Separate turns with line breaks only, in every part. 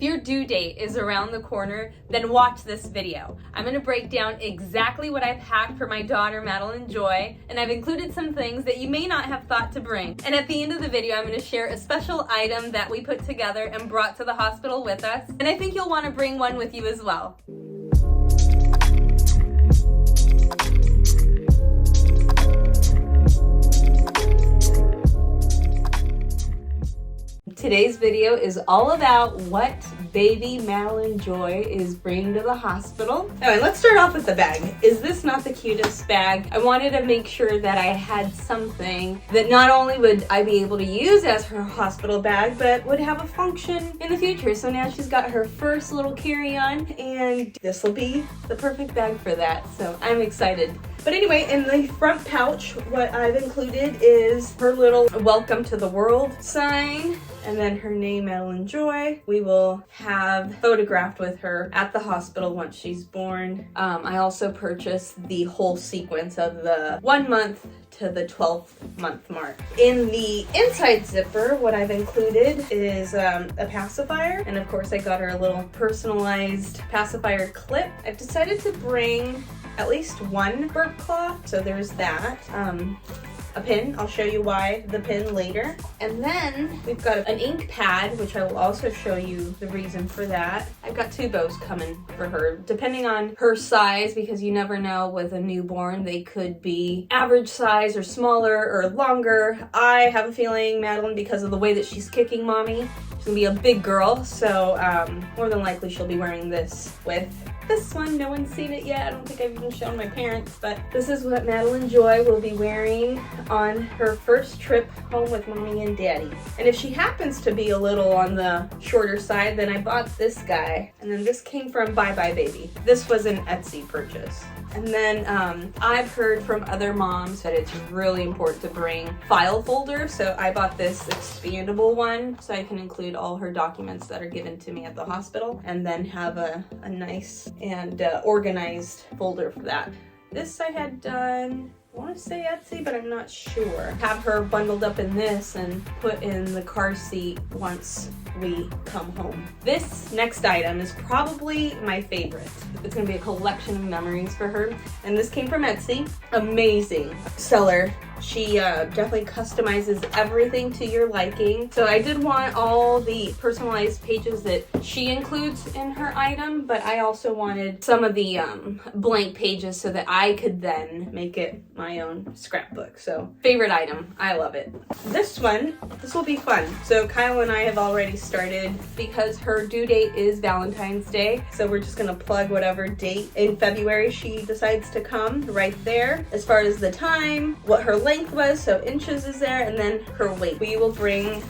If your due date is around the corner, then watch this video. I'm gonna break down exactly what I've packed for my daughter, Madilyn Joy, and I've included some things that you may not have thought to bring. And at the end of the video, I'm gonna share a special item that we put together and brought to the hospital with us. And I think you'll wanna bring one with you as well. Today's video is all about what baby Madilyn Joy is bringing to the hospital. Oh, and let's start off with the bag. Is this not the cutest bag? I wanted to make sure that I had something that not only would I be able to use as her hospital bag, but would have a function in the future. So now she's got her first little carry-on, and this will be the perfect bag for that. So I'm excited. But anyway, in the front pouch, what I've included is her little welcome to the world sign, and then her name, Madilyn Joy. We will have photographed with her at the hospital once she's born. I also purchased the whole sequence of the 1 month to the 12th month mark. In the inside zipper, what I've included is a pacifier, and of course I got her a little personalized pacifier clip. I've decided to bring at least one burp cloth, so there's that. A pin, I'll show you why the pin later. And then we've got an ink pad, which I will also show you the reason for that. I've got 2 bows coming for her, depending on her size, because you never know with a newborn, they could be average size or smaller or longer. I have a feeling Madilyn, because of the way that she's kicking mommy, she's gonna be a big girl, so more than likely she'll be wearing this with this one. No one's seen it yet. I don't think I've even shown my parents, but this is what Madilyn Joy will be wearing on her first trip home with mommy and daddy. And if she happens to be a little on the shorter side, then I bought this guy. And then this came from Bye Bye Baby. This was an Etsy purchase. And then I've heard from other moms that it's really important to bring file folders. So I bought this expandable one so I can include all her documents that are given to me at the hospital, and then have a nice and organized folder for that. This I had done, I want to say Etsy, but I'm not sure. Have her bundled up in this and put in the car seat once we come home. This next item is probably my favorite. It's gonna be a collection of memories for her, and this came from Etsy. Amazing seller. She definitely customizes everything to your liking. So I did want all the personalized pages that she includes in her item, but I also wanted some of the blank pages so that I could then make it my own scrapbook. So favorite item, I love it. This will be fun. So Kyle and I have already started, because her due date is Valentine's Day. So we're just gonna plug whatever date in February she decides to come right there. As far as the time, what her length was, so inches is there, and then her weight. We will bring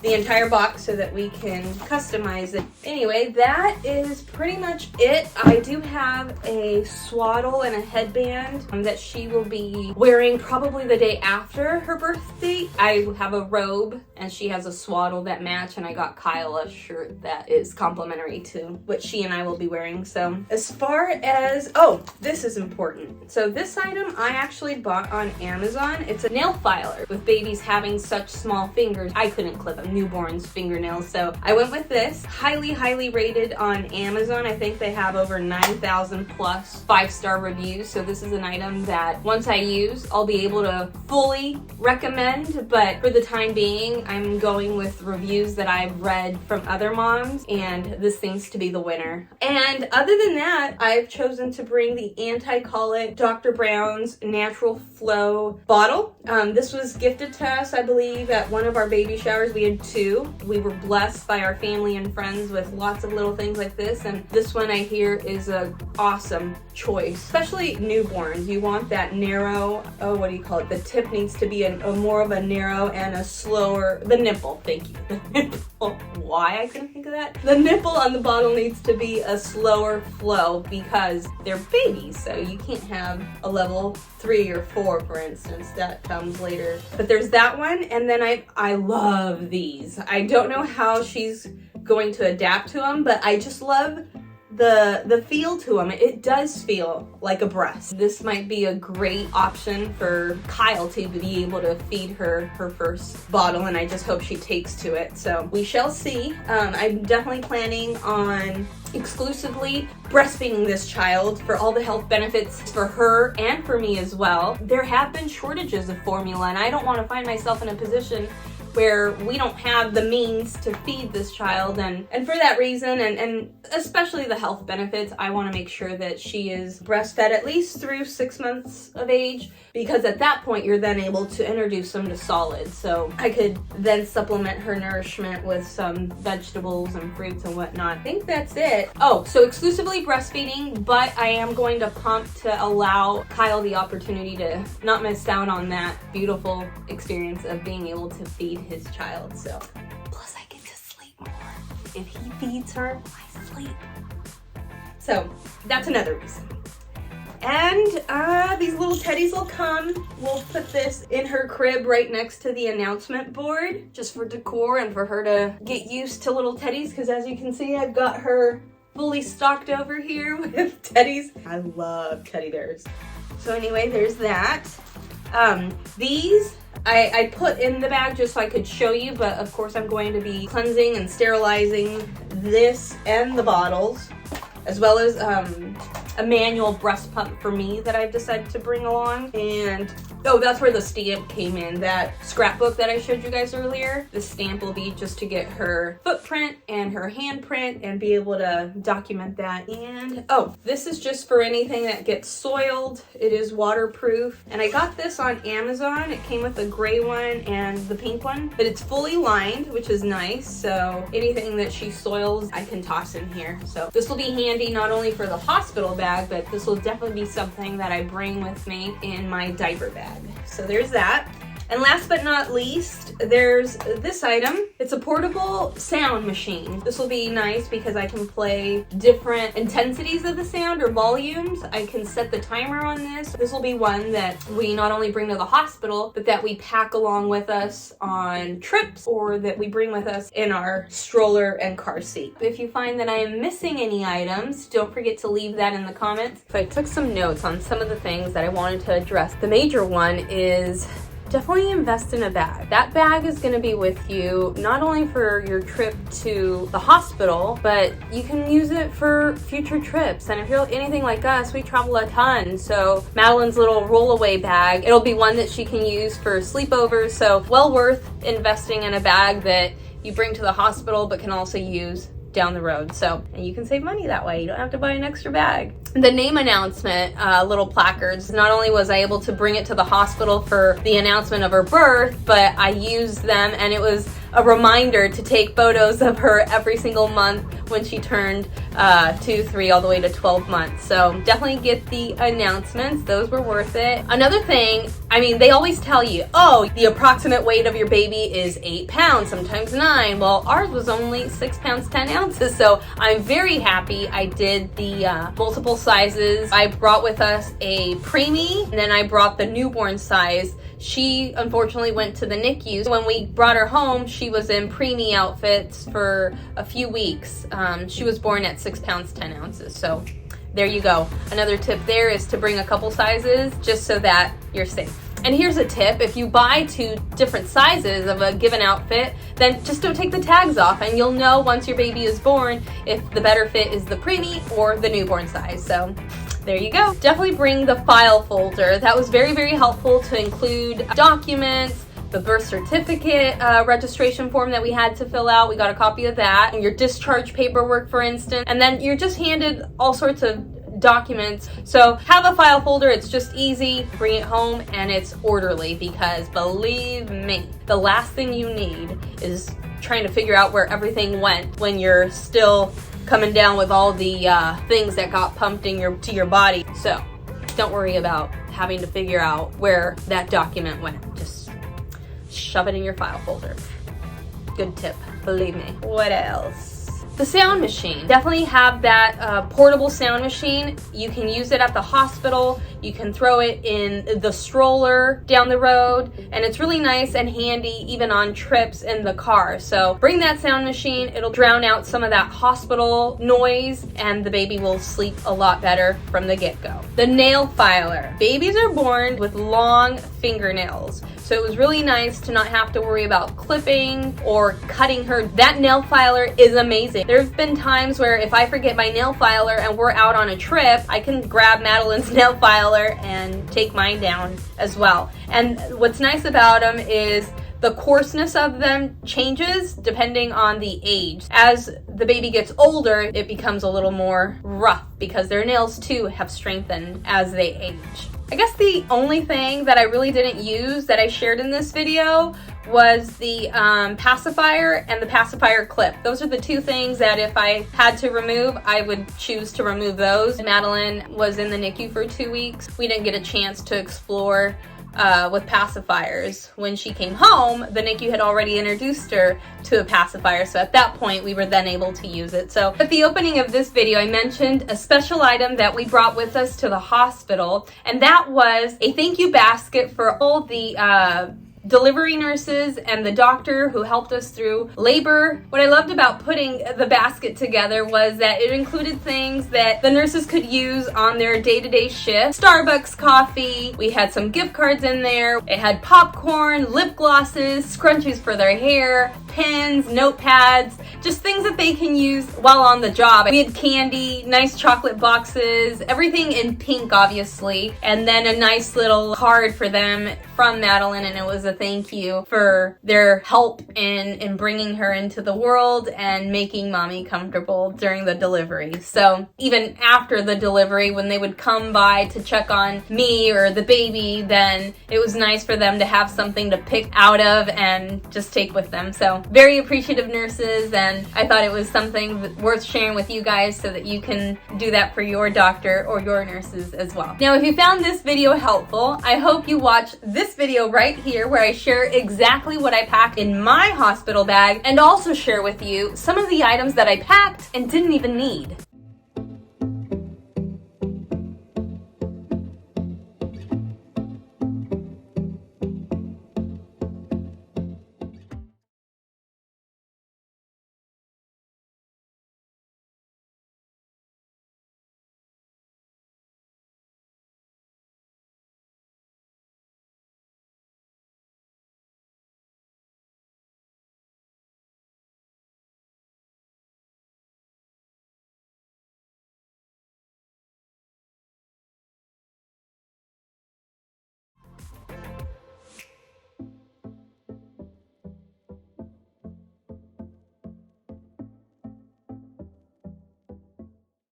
the entire box so that we can customize it. Anyway, that is pretty much it. I do have a swaddle and a headband that she will be wearing probably the day after her birthday. I have a robe and she has a swaddle that match, and I got Kyle a shirt that is complimentary to what she and I will be wearing. So as far as, oh, this is important. So this item I actually bought on Amazon. It's a nail filer. With babies having such small fingers, I couldn't clip a newborn's fingernails, so I went with this. Highly rated on Amazon. I think they have over 9,000 plus 5-star reviews, so this is an item that once I use, I'll be able to fully recommend, but for the time being, I'm going with reviews that I've read from other moms, and this seems to be the winner. And other than that, I've chosen to bring the ANTI-COLIC Dr. Brown's Natural Flow bottle. This was gifted to us, I believe, at one of our baby showers. We had 2. We were blessed by our family and friends with lots of little things like this, and this one I hear is an awesome choice, especially newborns. You want that narrow, oh, what do you call it? The tip needs to be a more of a narrow and a slower, the nipple, thank you. The nipple, why I couldn't think of that? The nipple on the bottle needs to be a slower flow because they're babies, so you can't have a level 3 or 4, for instance. That comes later. But there's that one, and then I love these. I don't know how she's going to adapt to them, but I just love the feel to them, it does feel like a breast. This might be a great option for Kyle to be able to feed her first bottle, and I just hope she takes to it. So we shall see. I'm definitely planning on exclusively breastfeeding this child for all the health benefits for her and for me as well. There have been shortages of formula, and I don't want to find myself in a position where we don't have the means to feed this child, and for that reason, and especially the health benefits, I want to make sure that she is breastfed at least through 6 months of age, because at that point you're then able to introduce them to solids. So I could then supplement her nourishment with some vegetables and fruits and whatnot. I think that's it. Oh, so exclusively breastfeeding, but I am going to prompt to allow Kyle the opportunity to not miss out on that beautiful experience of being able to feed his child. So plus I get to sleep more. If he feeds her, I sleep. So that's another reason. And these little teddies will come. We'll put this in her crib right next to the announcement board, just for decor and for her to get used to little teddies, because as you can see, I've got her fully stocked over here with teddies. I love teddy bears. So anyway, there's that. These I put in the bag just so I could show you, but of course I'm going to be cleansing and sterilizing this and the bottles, as well as a manual breast pump for me that I've decided to bring along. And oh, that's where the stamp came in, that scrapbook that I showed you guys earlier. The stamp will be just to get her footprint and her handprint and be able to document that. And oh, this is just for anything that gets soiled. It is waterproof, and I got this on Amazon. It came with the gray one and the pink one, but it's fully lined, which is nice. So anything that she soils, I can toss in here. So this will be handy not only for the hospital bag, but this will definitely be something that I bring with me in my diaper bag. So there's that. And last but not least, there's this item. It's a portable sound machine. This will be nice because I can play different intensities of the sound or volumes. I can set the timer on this. This will be one that we not only bring to the hospital, but that we pack along with us on trips, or that we bring with us in our stroller and car seat. If you find that I am missing any items, don't forget to leave that in the comments. So I took some notes on some of the things that I wanted to address. The major one is definitely invest in a bag. That bag is going to be with you not only for your trip to the hospital, but you can use it for future trips. And if you're anything like us, we travel a ton. So Madilyn's little rollaway bag, it'll be one that she can use for sleepovers. So well worth investing in a bag that you bring to the hospital but can also use down the road. So, and you can save money that way. You don't have to buy an extra bag. The name announcement little placards, not only was I able to bring it to the hospital for the announcement of her birth, but I used them, and it was a reminder to take photos of her every single month when she turned 2, 3, all the way to 12 months. So definitely get the announcements. Those were worth it. Another thing, I mean, they always tell you, oh, the approximate weight of your baby is 8 pounds, sometimes 9. Well, ours was only 6 pounds, 10 ounces. So I'm very happy I did the multiple sizes. I brought with us a preemie, and then I brought the newborn size. She unfortunately went to the NICU. When we brought her home, she was in preemie outfits for a few weeks. She was born at 6 pounds, 10 ounces. So there you go. Another tip there is to bring a couple sizes just so that you're safe. And here's a tip: if you buy 2 different sizes of a given outfit, then just don't take the tags off, and you'll know once your baby is born if the better fit is the preemie or the newborn size. So there you go. Definitely bring the file folder. That was very, very helpful to include documents, the birth certificate registration form that we had to fill out. We got a copy of that, and your discharge paperwork, for instance. And then you're just handed all sorts of documents. So have a file folder. It's just easy. Bring it home and it's orderly, because believe me, the last thing you need is trying to figure out where everything went when you're still coming down with all the things that got pumped to your body. So don't worry about having to figure out where that document went. Just shove it in your file folder. Good tip, believe me. What else? The sound machine. Definitely have that portable sound machine. You can use it at the hospital. You can throw it in the stroller down the road, and it's really nice and handy even on trips in the car. So bring that sound machine. It'll drown out some of that hospital noise, and the baby will sleep a lot better from the get-go. The nail filer. Babies are born with long fingernails, so it was really nice to not have to worry about clipping or cutting her. That nail filer is amazing. There's been times where if I forget my nail filer and we're out on a trip, I can grab Madilyn's nail filer and take mine down as well. And what's nice about them is the coarseness of them changes depending on the age. As the baby gets older, it becomes a little more rough because their nails too have strengthened as they age. I guess the only thing that I really didn't use that I shared in this video was the pacifier and the pacifier clip. Those are the two things that if I had to remove, I would choose to remove those. Madilyn was in the NICU for 2 weeks. We didn't get a chance to explore with pacifiers. When she came home, the NICU had already introduced her to a pacifier, so at that point we were then able to use it. So at the opening of this video, I mentioned a special item that we brought with us to the hospital, and that was a thank you basket for all the delivery nurses and the doctor who helped us through labor. What I loved about putting the basket together was that it included things that the nurses could use on their day-to-day shift. Starbucks coffee, we had some gift cards in there, it had popcorn, lip glosses, scrunchies for their hair, pens, notepads, just things that they can use while on the job. We had candy, nice chocolate boxes, everything in pink obviously, and then a nice little card for them from Madilyn, and it was a thank you for their help in bringing her into the world and making mommy comfortable during the delivery. So even after the delivery, when they would come by to check on me or the baby, then it was nice for them to have something to pick out of and just take with them. So very appreciative nurses, and I thought it was something worth sharing with you guys so that you can do that for your doctor or your nurses as well. Now, if you found this video helpful, I hope you watch this video right here where I share exactly what I packed in my hospital bag and also share with you some of the items that I packed and didn't even need.